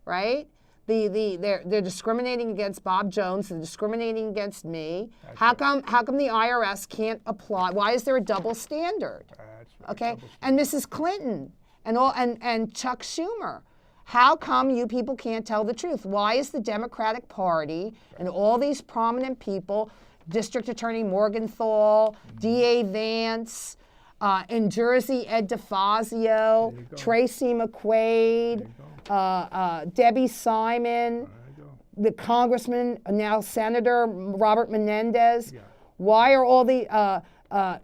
Right? They're discriminating against Bob Jones. They're discriminating against me. That's How come the IRS can't apply? Why is there a double standard? That's right. Okay, Double and Mrs. Clinton and Chuck Schumer. How come you people can't tell the truth? Why is the Democratic Party and all these prominent people, District Attorney Morgenthau, DA Vance, in Jersey, Ed DeFazio, There you go. Tracy McQuade, Debbie Simon, There you go. the Congressman, now Senator Robert Menendez. Yeah. Why are all the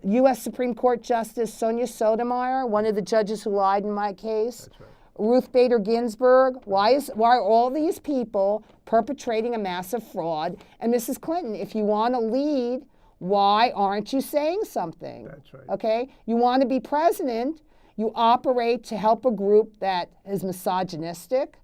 U.S. Supreme Court Justice Sonia Sotomayor, one of the judges who lied in my case, That's right. Ruth Bader Ginsburg, why are all these people perpetrating a massive fraud? And Mrs. Clinton, if you want to lead, why aren't you saying something? That's right. Okay? You want to be president, you operate to help a group that is misogynistic,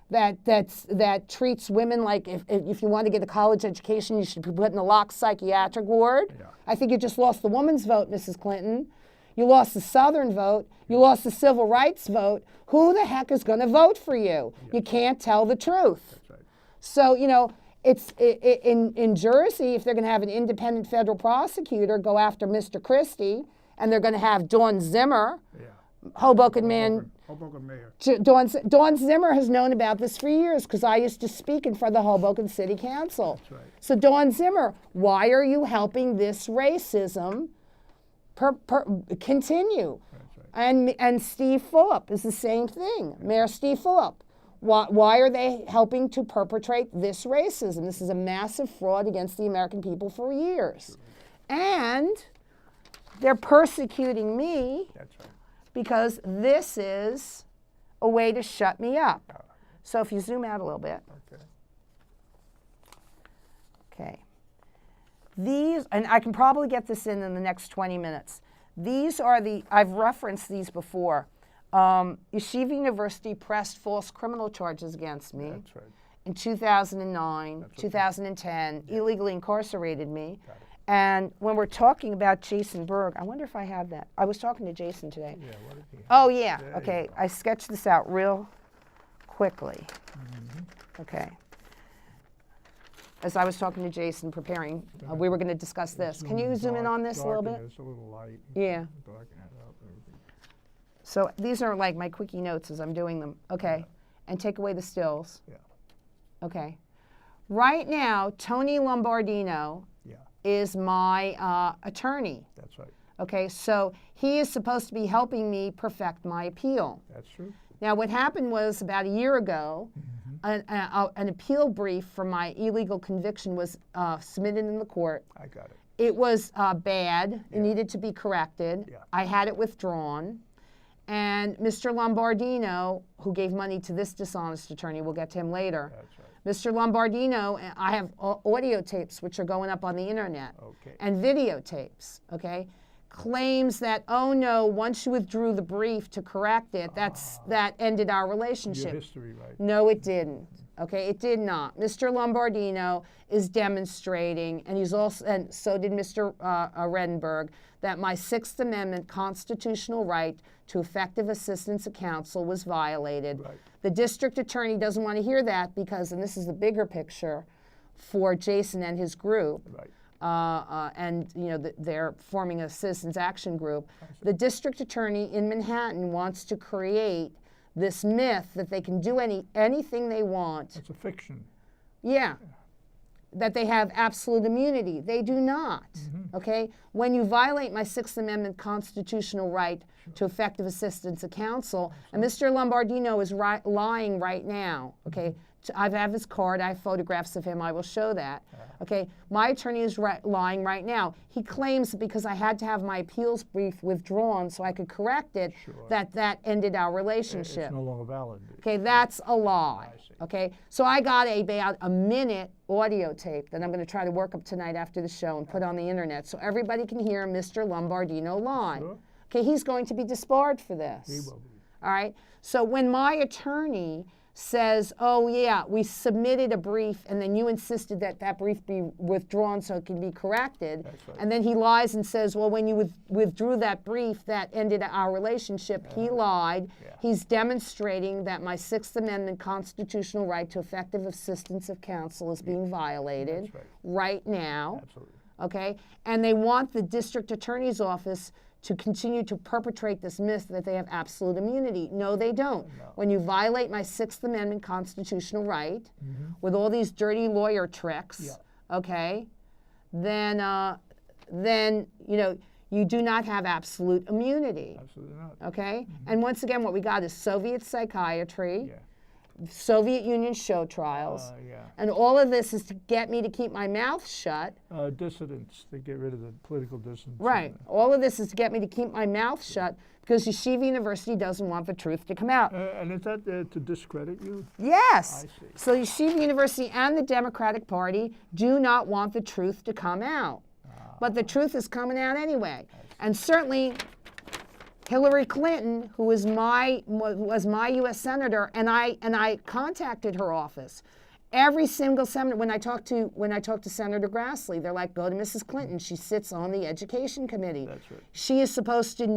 that treats women like if you want to get a college education, you should be put in a locked psychiatric ward. Yeah. I think you just lost the woman's vote, Mrs. Clinton. You lost the Southern vote. You lost the civil rights vote. Who the heck is going to vote for you? You can't tell the truth. That's right. So, it's in Jersey, if they're going to have an independent federal prosecutor go after Mr. Christie, and they're going to have Dawn Zimmer, Yeah. Hoboken man. Hoboken mayor. Dawn Zimmer has known about this for years because I used to speak in front of the Hoboken City Council. That's right. So Dawn Zimmer, why are you helping this racism continue? That's right. And Steve Fulop is the same thing. Mayor Steve Fulop. Why are they helping to perpetrate this racism? This is a massive fraud against the American people for years. And they're persecuting me That's right. because this is a way to shut me up. So if you zoom out a little bit. Okay. Okay. These, and I can probably get this in the next 20 minutes. These are I've referenced these before. Yeshiva University pressed false criminal charges against me That's right. in 2009, That's okay. 2010, illegally incarcerated me. Got it. And when we're talking about Jason Berg, I wonder if I have that. I was talking to Jason today. Yeah. What did he have? Oh, yeah. There you Okay. go. I sketched this out real quickly. Okay. As I was talking to Jason, preparing, we were going to discuss this. Can you zoom in on this a little bit? It's a little light. Yeah. Darken it up. So these are like my quickie notes as I'm doing them. Okay. And take away the stills. Yeah. Okay. Right now, Tony Lombardino Yeah. is my attorney. That's right. Okay. So he is supposed to be helping me perfect my appeal. That's true. Now, what happened was about a year ago, an appeal brief for my illegal conviction was submitted in the court. I got it. It was bad. It needed to be corrected. Yeah. I had it withdrawn. And Mr. Lombardino, who gave money to this dishonest attorney, we'll get to him later. That's right. Mr. Lombardino, I have audio tapes which are going up on the internet Okay. and videotapes, okay, claims that, oh no, once you withdrew the brief to correct it, that ended our Your relationship. history, right? No, it didn't. Okay, it did not. Mr. Lombardino is demonstrating, and and so did Mr. Redenberg, that my Sixth Amendment constitutional right to effective assistance of counsel was violated. Right. The district attorney doesn't want to hear that because, and this is the bigger picture for Jason and his group, Right. and they're forming a citizens action group. The district attorney in Manhattan wants to create this myth that they can do anything they want. It's a fiction. Yeah, that they have absolute immunity. They do not. Okay, when you violate my Sixth Amendment constitutional right to effective assistance of counsel, and Mr. Lombardino is lying right now. Okay, I have his card. I have photographs of him. I will show that. Okay, my attorney is lying right now. He claims that because I had to have my appeals brief withdrawn so I could correct it, Sure. that ended our relationship. It's no longer valid. Okay, that's a lie. I see. Okay, so I got about a minute audio tape that I'm going to try to work up tonight after the show and put on the internet so everybody can hear Mr. Lombardino lie. Sure. Okay, he's going to be disbarred for this. He will be. All right, so when my attorney says, oh yeah, we submitted a brief and then you insisted that that brief be withdrawn so it can be corrected. That's right. And then he lies and says, well, when you withdrew that brief, that ended our relationship. He lied. Yeah. He's demonstrating that my Sixth Amendment constitutional right to effective assistance of counsel is being violated That's right. now. Absolutely. Okay? And they want the district attorney's office to continue to perpetrate this myth that they have absolute immunity. No, they don't. No. When you violate my Sixth Amendment constitutional right with all these dirty lawyer tricks, okay, then you know you do not have absolute immunity. Absolutely not. Okay, and once again, what we got is Soviet psychiatry, Yeah. Soviet Union show trials, Yeah. and all of this is to get me to keep my mouth shut. Dissidents, they get rid of the political dissidents. Right. All of this is to get me to keep my mouth shut because Yeshiva University doesn't want the truth to come out. And is that to discredit you? Yes. I see. So Yeshiva University and the Democratic Party do not want the truth to come out. But the truth is coming out anyway. And certainly Hillary Clinton, who was my U.S. senator, and I contacted her office. Every single senator, when I talk to Senator Grassley, they're like, go to Mrs. Clinton. She sits on the Education Committee. That's right. She is supposed to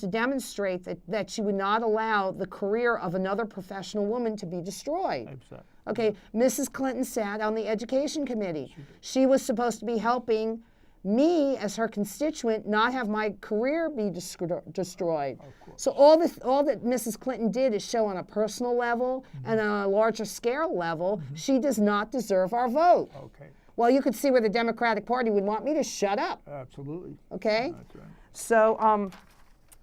demonstrate that she would not allow the career of another professional woman to be destroyed. Exactly. Okay, Mrs. Clinton sat on the Education Committee. She was supposed to be helping me as her constituent not have my career be destroyed. So all that Mrs. Clinton did is show on a personal level and on a larger scale level, she does not deserve our vote. Okay. Well, you could see where the Democratic Party would want me to shut up. Absolutely. Okay? That's right. So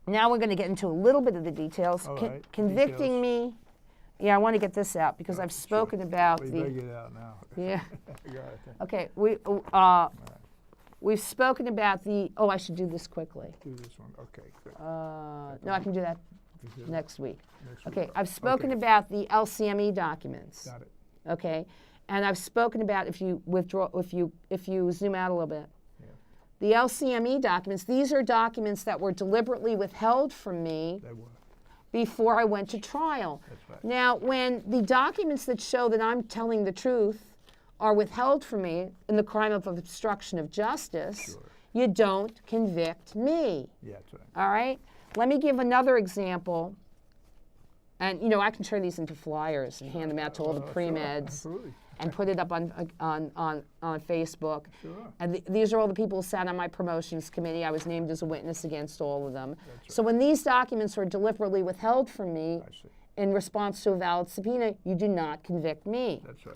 now we're going to get into a little bit of the details. All right, Convicting details. me. Yeah, I want to get this out because I've spoken about We the. better get it out now. Yeah. You got it. Okay. We've spoken about the. Oh, I should do this quickly. Do this one. Okay. Good. No, I can do that You do next week. next week. Okay. I've spoken Okay. about the LCME documents. Got it. Okay, and I've spoken about if you zoom out a little bit. Yeah. The LCME documents. These are documents that were deliberately withheld from me They were. before I went to trial. That's right. Now, when the documents that show that I'm telling the truth are withheld from me in the crime of obstruction of justice, Sure. you don't convict me. Yeah, that's right. All right? Let me give another example. And, you know, I can turn these into flyers and hand them out to all the Sure, pre-meds absolutely. and put it up on Facebook. Sure. And these are all the people who sat on my promotions committee. I was named as a witness against all of them. So when these documents are deliberately withheld from me I see. in response to a valid subpoena, you do not convict me. That's right.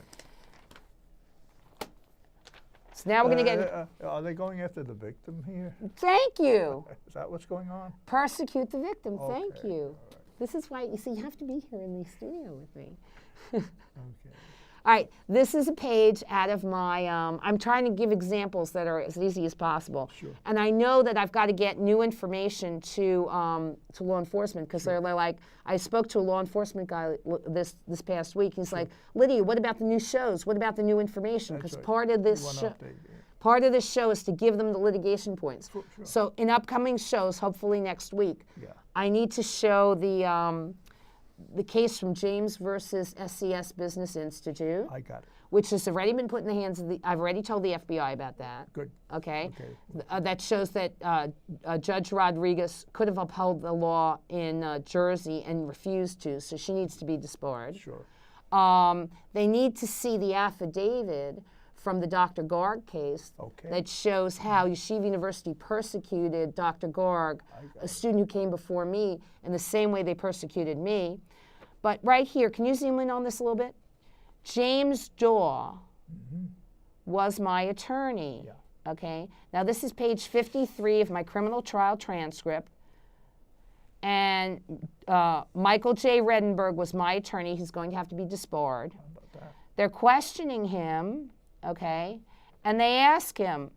So now we're going to get. Are they going after the victim here? Thank you. Is that what's going on? Persecute the victim. Thank Okay, you. This is why, you see, you have to be here in the studio with me. Okay. All right, this is a page out of my, I'm trying to give examples that are as easy as possible. Sure. And I know that I've got to get new information to law enforcement because they're like, I spoke to a law enforcement guy this past week. He's like, Lydia, what about the new shows? What about the new information? That's Because right. part of You this want show, to update, yeah. part of this show is to give them the litigation points. Sure. So in upcoming shows, hopefully next week, Yeah. I need to show the case from James versus SCS Business Institute, I got it. which has already been put in the hands of I've already told the FBI about that. Good. Okay. Okay. That shows that Judge Rodriguez could have upheld the law in Jersey and refused to, so she needs to be disbarred. Sure. They need to see the affidavit from the Dr. Garg case Okay. that shows how Yeshiva University persecuted Dr. Garg, a student who came before me, in the same way they persecuted me. But right here, can you zoom in on this a little bit? James Daw was my attorney. Yeah. Okay. Now this is page 53 of my criminal trial transcript. And Michael J. Redenberg was my attorney. He's going to have to be disbarred. How about that? They're questioning him, okay? And they ask him,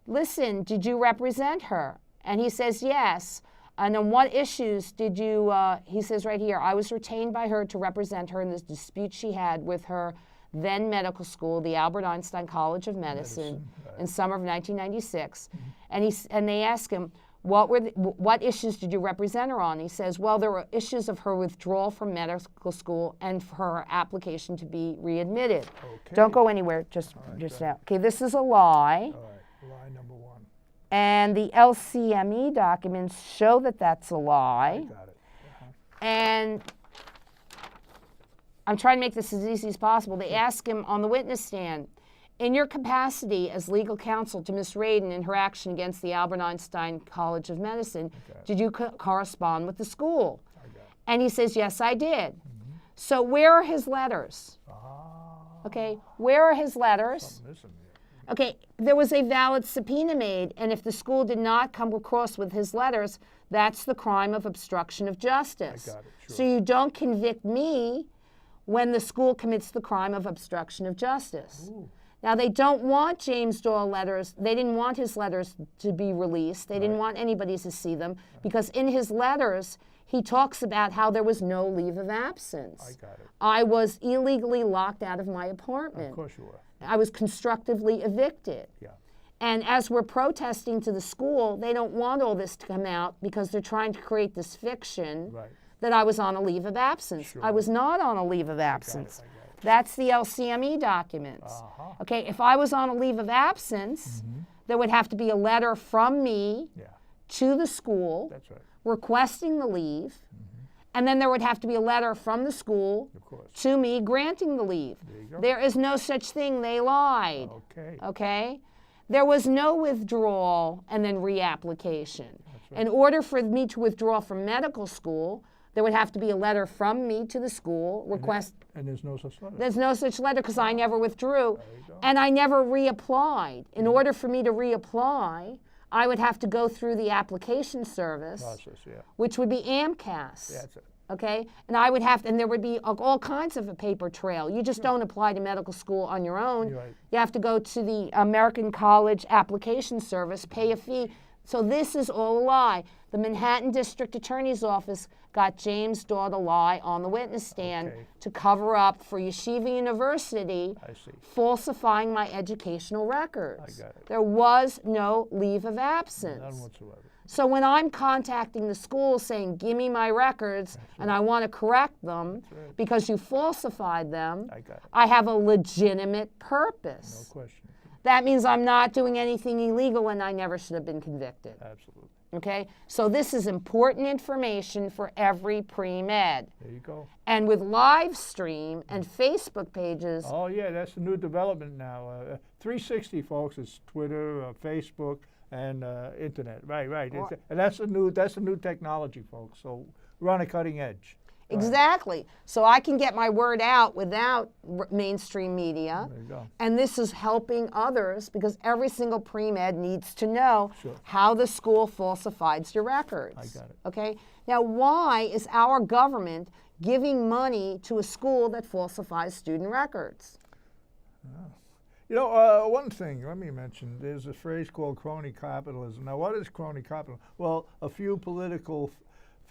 listen, did you represent her? And he says, yes. And on what issues did you, he says right here, I was retained by her to represent her in this dispute she had with her then medical school, the Albert Einstein College of Medicine, right. in summer of 1996. And they ask him, what issues did you represent her on? He says, well, there were issues of her withdrawal from medical school and for her application to be readmitted. Okay. Don't go anywhere, just now. Okay, this is a lie. All right, lie number one. And the LCME documents show that that's a lie. I got it. And I'm trying to make this as easy as possible. They ask him on the witness stand, in your capacity as legal counsel to Ms. Radin in her action against the Albert Einstein College of Medicine, did you correspond with the school? I got it. And he says, yes, I did. So where are his letters? Ah, Okay, where are his letters? something missing here. Okay, there was a valid subpoena made, and if the school did not come across with his letters, that's the crime of obstruction of justice. I got it, sure. So you don't convict me when the school commits the crime of obstruction of justice. Ooh. Now, they don't want James Doyle letters. They didn't want his letters to be released. They didn't want anybody to see them because in his letters, he talks about how there was no leave of absence. I got it. I was illegally locked out of my apartment. Of course you were. I was constructively evicted. Yeah. And as we're protesting to the school, they don't want all this to come out because they're trying to create this fiction Right. that I was on a leave of absence. Sure. I was not on a leave of absence. I got it. That's the LCME documents. Uh-huh. Okay, if I was on a leave of absence, there would have to be a letter from me Yeah, to the school that's right. requesting the leave, and then there would have to be a letter from the school Of course. to me granting the leave. There you go. There is no such thing. They lied. Okay. Okay? There was no withdrawal and then reapplication. right. In order for me to withdraw from medical school, there would have to be a letter from me to the school request. And there's no such letter. There's no such letter because I never withdrew, There you go. and I never reapplied. In order for me to reapply, I would have to go through the application service, Process, yeah. which would be AMCAS. Yeah, that's it. Okay, and I would have, and there would be all kinds of a paper trail. You just don't apply to medical school on your own. You're right. You have to go to the American College Application Service, pay a fee. So this is all a lie. The Manhattan District Attorney's Office got James Doyle to lie on the witness stand Okay. to cover up for Yeshiva University I see. falsifying my educational records. I got it. There was no leave of absence. None whatsoever. So when I'm contacting the school saying, give me my records, and I want to correct them right. because you falsified them, I got it. I have a legitimate No purpose. question. That means I'm not doing anything illegal and I never should have been convicted. Absolutely. Okay? So this is important information for every pre-med. There you go. And with live stream and Facebook pages, Oh, yeah, that's a new development now. 360, folks, is Twitter, Facebook, and internet. Right, right. And that's a new technology, folks. So we're on a cutting edge. exactly. So I can get my word out without mainstream media. There you go. And this is helping others because every single pre-med needs to know Sure. how the school falsifies your records. I got it. Okay? Now, why is our government giving money to a school that falsifies student records? You know, one thing, let me mention, there's a phrase called crony capitalism. Now, what is crony capitalism? Well, a few political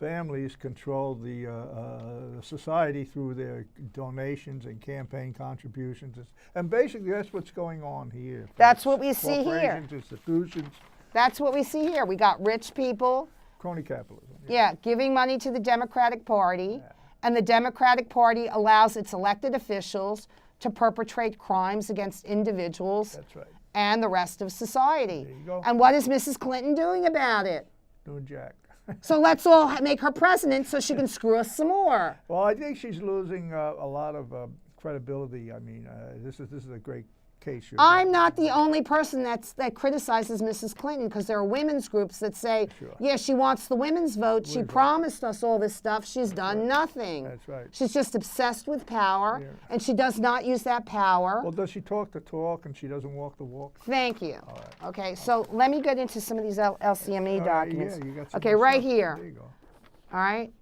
families control the society through their donations and campaign contributions. And basically, that's what's going on here. That's what we see here. Corporations, institutions, That's what we see here. We got rich people, crony capitalism. yeah, giving money to the Democratic Party, and the Democratic Party allows its elected officials to perpetrate crimes against individuals That's right. and the rest of society. There you go. And what is Mrs. Clinton doing about it? Doing jack. So let's all make her president so she can screw us some more. Well, I think she's losing a lot of credibility. I mean, this is a great case. I'm not the only person that criticizes Mrs. Clinton because there are women's groups that say, Sure. yeah, she wants the women's vote. She promised us all this stuff. She's done nothing. That's right. She's just obsessed with power, Yeah. and she does not use that power. Well, does she talk the talk and she doesn't walk the walk? Thank you. right. Okay, so let me get into some of these LCME documents. Yeah, you got some Okay, good right stuff. here. There you go. All right.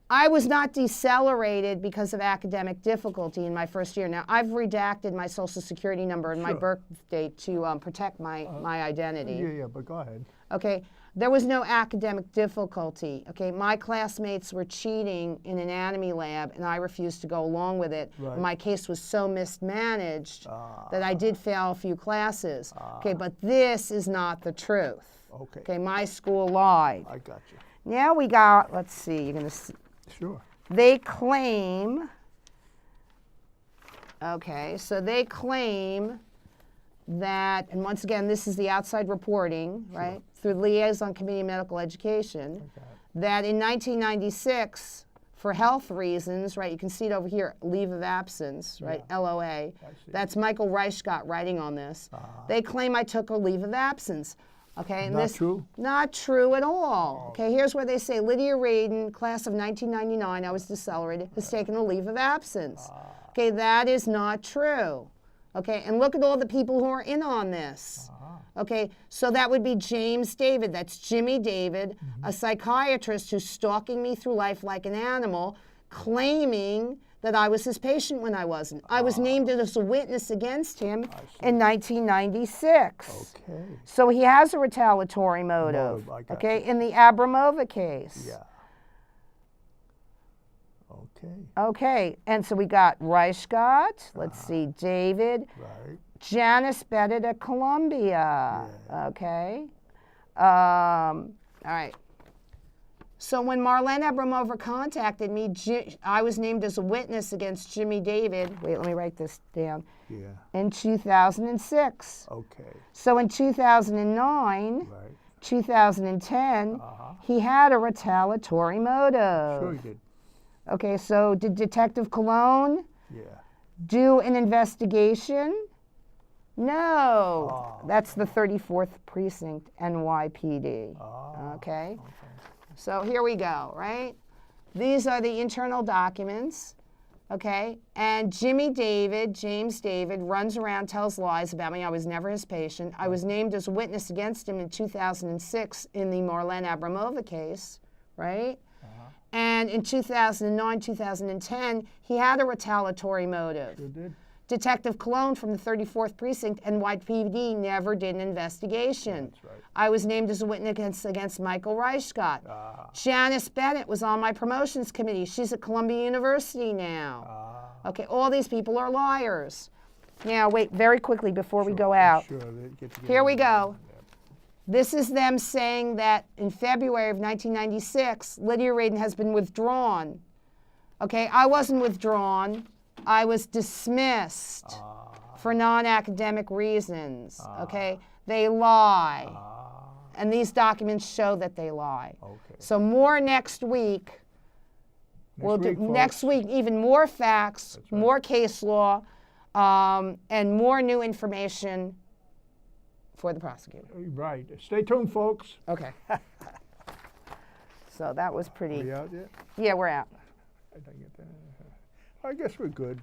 I was not decelerated because of academic difficulty in my first year. Now, I've redacted my social security number and my Sure. birth date to protect my identity. Yeah, but go ahead. Okay, there was no academic difficulty. Okay, my classmates were cheating in anatomy lab, and I refused to go along with it. Right. My case was so mismanaged that I did fail a few classes. Okay, but this is not the truth. Okay. Okay, my school lied. I got you. Now we got, let's see, you're gonna see. Sure. They claim, okay, so they claim that, and once again, this is the outside reporting, right, through the Liaison Committee of Medical Education, that in 1996, for health reasons, right, you can see it over here, leave of absence, right, LOA. That's Michael Reichgott writing on this. They claim I took a leave of absence. Okay, and Not this true? Not true at all. Okay, here's where they say Lydia Radin, class of 1999, I was decelerated, has taken a leave of absence. Okay, that is not true. Okay, and look at all the people who are in on this. Okay, so that would be James David, that's Jimmy David, a psychiatrist who's stalking me through life like an animal, claiming that I was his patient when I wasn't. I was named as a witness against him in 1996. Okay. So he has a retaliatory motive. I got Okay, in the Abramova case. Yeah. Okay. Okay, and so we got Reichgott, let's see, David, Right. Janice Bennett at Columbia. Okay. All right. So when Marlene Abramova contacted me, I was named as a witness against Jimmy David. Wait, let me write this down. Yeah. In 2006. Okay. So in 2009, Right. 2010, he had a retaliatory motive. Sure you did. Okay, so did Detective Cologne Yeah. do an investigation? No. That's the 34th Precinct, NYPD. Okay? So here we go, right? These are the internal documents, okay? And James David, runs around, tells lies about me. I was never his patient. I was named as a witness against him in 2006 in the Marlene Abramova case, right? And in 2009, 2010, he had a retaliatory motive. Sure did. Detective Cologne from the 34th Precinct, NYPD, never did an investigation. That's right. I was named as a witness against Michael Reichgott. Janice Bennett was on my promotions committee. She's at Columbia University now. Okay, all these people are liars. Now, wait, very quickly before we go out. Sure. They get together. Here we go. This is them saying that in February of 1996, Lydia Radin has been withdrawn. Okay, I wasn't withdrawn. I was dismissed for non-academic reasons. Okay, they lie. And these documents show that they lie. Okay. So more next week. We'll do next week, even more facts, more case law, and more new information for the prosecutor. Right. Stay tuned, folks. Okay. So that was pretty. Are we out yet? Yeah, we're out. I guess we're good.